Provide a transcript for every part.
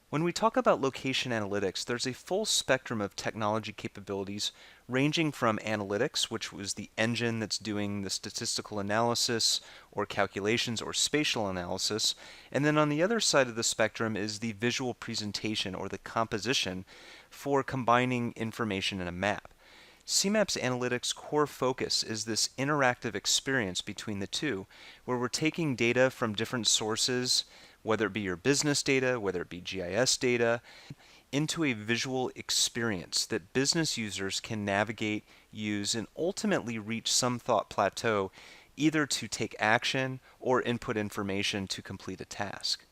When we talk about location analytics, there's a full spectrum of technology capabilities ranging from analytics, which was the engine that's doing the statistical analysis or calculations or spatial analysis, and then on the other side of the spectrum is the visual presentation or the composition for combining information in a map. CMaps Analytics' core focus is this interactive experience between the two, where we're taking data from different sources, whether it be your business data, whether it be GIS data, into a visual experience that business users can navigate, use, and ultimately reach some thought plateau, either to take action or input information to complete a task.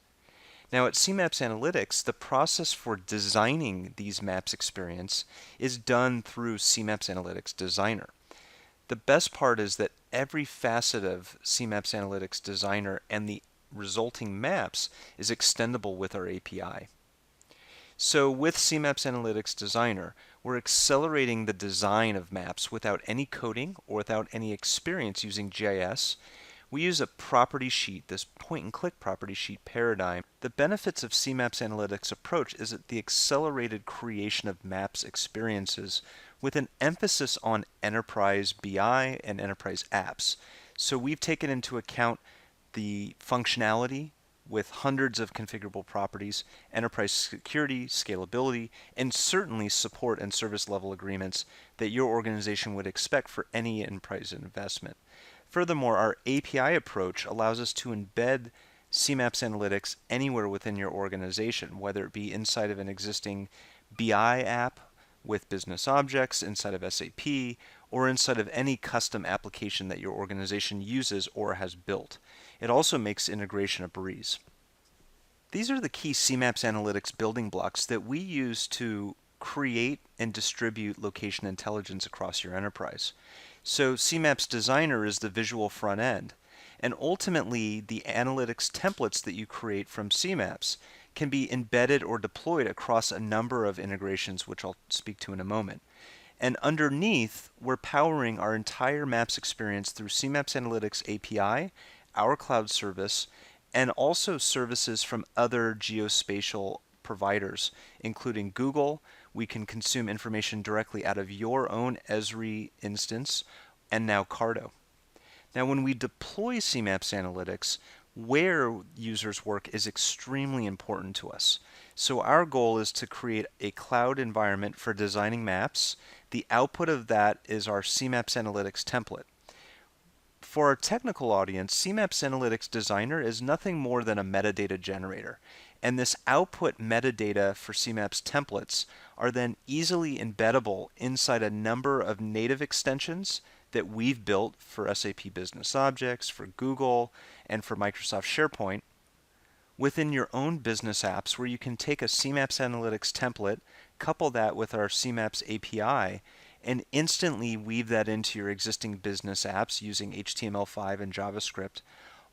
Now at CMaps Analytics, the process for designing these maps experience is done through CMaps Analytics Designer. The best part is that every facet of CMaps Analytics Designer and the resulting maps is extendable with our API. So with CMaps Analytics Designer, we're accelerating the design of maps without any coding or without any experience using GIS. We use a property sheet, this point-and-click property sheet paradigm. The benefits of CMaps Analytics approach is that the accelerated creation of maps experiences with an emphasis on enterprise BI and enterprise apps. So we've taken into account the functionality with hundreds of configurable properties, enterprise security, scalability, and certainly support and service level agreements that your organization would expect for any enterprise investment. Furthermore, our API approach allows us to embed CMaps Analytics anywhere within your organization, whether it be inside of an existing BI app with business objects, inside of SAP, or inside of any custom application that your organization uses or has built. It also makes integration a breeze. These are the key CMaps Analytics building blocks that we use to create and distribute location intelligence across your enterprise. So CMaps Designer is the visual front end, and ultimately the analytics templates that you create from CMaps can be embedded or deployed across a number of integrations, which I'll speak to in a moment. And underneath, we're powering our entire maps experience through CMaps Analytics API, our cloud service, and also services from other geospatial providers, including Google. We can consume information directly out of your own Esri instance, and now Cardo. Now, when we deploy CMaps Analytics, where users work is extremely important to us. So our goal is to create a cloud environment for designing maps. The output of that is our CMaps Analytics template. For our technical audience, CMaps Analytics Designer is nothing more than a metadata generator. And this output metadata for CMaps templates are then easily embeddable inside a number of native extensions that we've built for SAP Business Objects, for Google, and for Microsoft SharePoint within your own business apps, where you can take a CMaps Analytics template, couple that with our CMaps API, and instantly weave that into your existing business apps using HTML5 and JavaScript,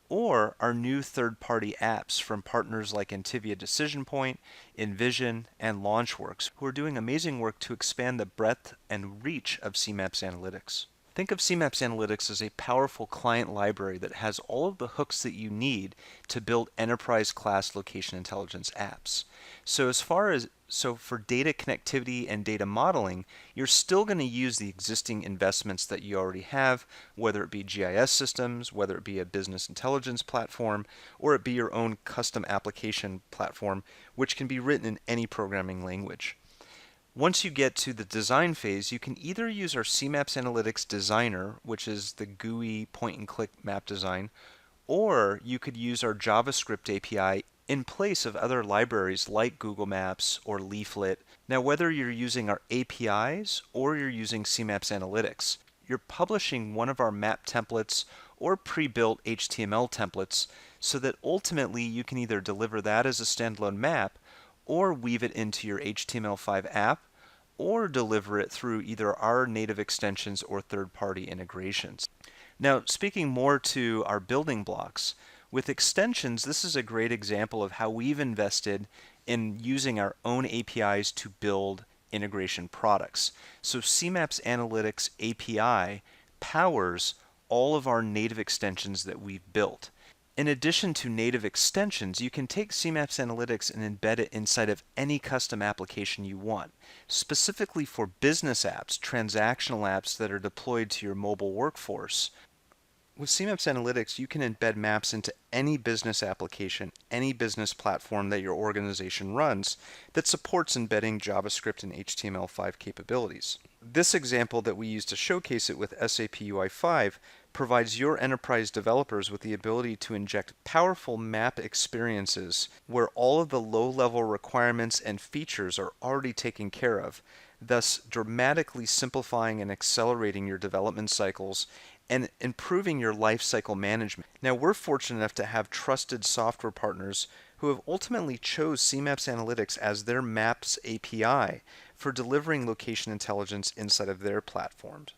or our new third-party apps from partners like Antivia Decision Point, Envision, and Launchworks, who are doing amazing work to expand the breadth and reach of CMaps Analytics. Think of CMaps Analytics as a powerful client library that has all of the hooks that you need to build enterprise-class location intelligence apps. So for data connectivity and data modeling, you're still going to use the existing investments that you already have, whether it be GIS systems, whether it be a business intelligence platform, or it be your own custom application platform, which can be written in any programming language. Once you get to the design phase, you can either use our CMaps Analytics Designer, which is the GUI point-and-click map design, or you could use our JavaScript API in place of other libraries like Google Maps or Leaflet. Now, whether you're using our APIs or you're using CMaps Analytics, you're publishing one of our map templates or pre-built HTML templates so that ultimately you can either deliver that as a standalone map or weave it into your HTML5 app, or deliver it through either our native extensions or third-party integrations. Now, speaking more to our building blocks, with extensions, this is a great example of how we've invested in using our own APIs to build integration products. So CMaps Analytics API powers all of our native extensions that we've built. In addition to native extensions, you can take CMaps Analytics and embed it inside of any custom application you want, specifically for business apps, transactional apps that are deployed to your mobile workforce. With CMaps Analytics, you can embed maps into any business application, any business platform that your organization runs that supports embedding JavaScript and HTML5 capabilities. This example that we use to showcase it with SAP UI5 provides your enterprise developers with the ability to inject powerful map experiences where all of the low-level requirements and features are already taken care of, thus dramatically simplifying and accelerating your development cycles and improving your lifecycle management. Now, we're fortunate enough to have trusted software partners who have ultimately chose CMaps Analytics as their Maps API for delivering location intelligence inside of their platforms.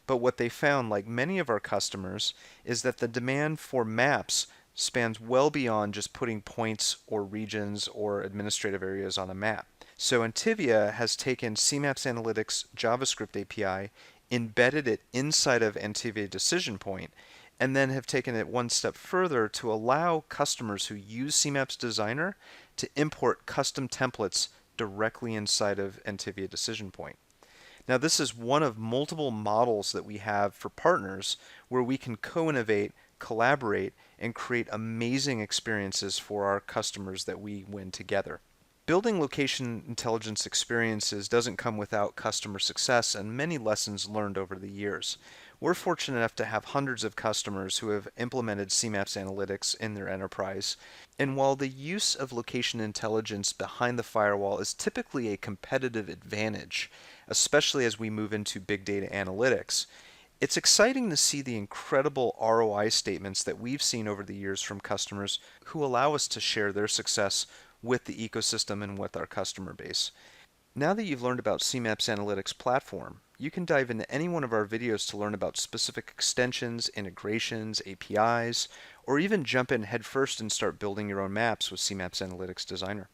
But what they found, like many of our customers, is that the demand for maps spans well beyond just putting points or regions or administrative areas on a map. So Antivia has taken CMaps Analytics JavaScript API, embedded it inside of Antivia Decision Point, and then have taken it one step further to allow customers who use CMaps Designer to import custom templates directly inside of Antivia Decision Point. Now, this is one of multiple models that we have for partners where we can co-innovate, collaborate, and create amazing experiences for our customers that we win together. Building location intelligence experiences doesn't come without customer success and many lessons learned over the years. We're fortunate enough to have hundreds of customers who have implemented CMaps Analytics in their enterprise. And while the use of location intelligence behind the firewall is typically a competitive advantage, especially as we move into big data analytics, it's exciting to see the incredible ROI statements that we've seen over the years from customers who allow us to share their success with the ecosystem and with our customer base. Now that you've learned about CMaps Analytics platform, you can dive into any one of our videos to learn about specific extensions, integrations, APIs, or even jump in headfirst and start building your own maps with CMaps Analytics Designer.